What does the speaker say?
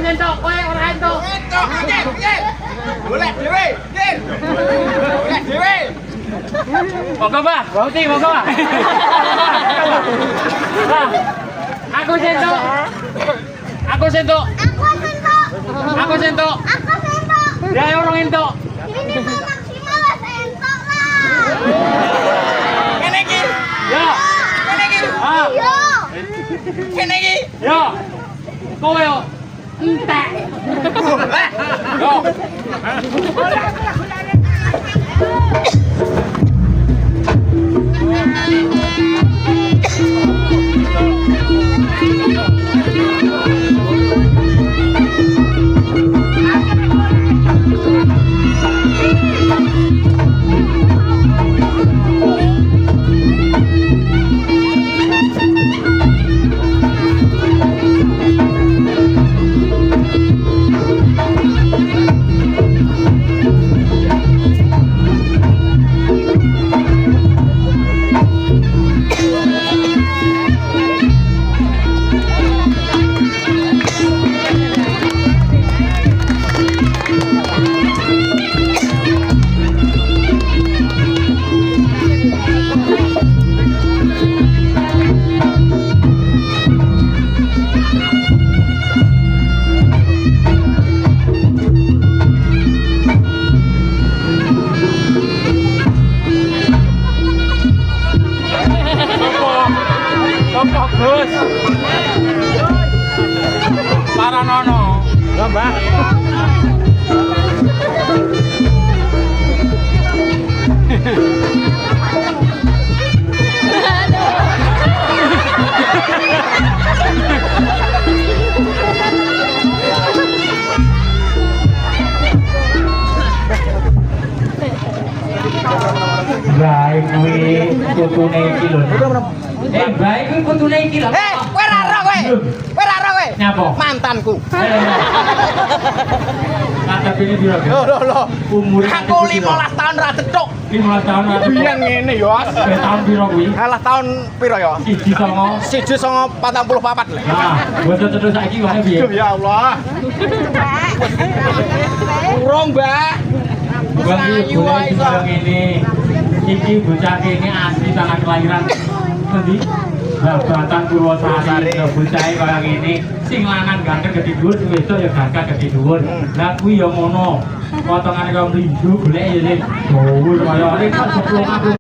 nyentok, kowe ora entuk. Entuk, Yen. Golek dhewe, Yen. Golek dhewe. Monggo, Mbah. Bauti, monggo, Mbah. Mbah. Aku sentuk. Aku sentuk. Aku sentuk. Ya orang entuk. Ini mah maksimal lah entok lah. Kene iki. Ya. Kene iki. Ah. Yo. Kene iki. Ya. Kowe yo entek. Yo. Sopo Gus? Para nono. Lho, Mbah. Lah kuwi putune iki lho. Mbah iki putune iki lho. Kowe ora ora kowe. Kowe ora ora kowe. Nyapa? Mantanku. Kata ini piro? Lho. Umur Aku 15 tahun ra cethuk. 15 tahun atuh. Biyen ngene yo. Tahun piro kuwi? Alah tahun piro ya? 1944 lho. Nah, bodo terus saiki wae piye? Ya Allah. Urung, Mbak. Bang iki boleh kaya ngene. Iki bocah kene asli tanah kelahiran endi? Babatan Purwosari. Bocahe kaya ngene. Sing lanang ganteng gedhe dhuwur, sing wedok ya gagah gedhe dhuwur. Lah kuwi ya ngono. Potongane kaya mlinjo golek ya sing dhuwur kaya ngene kok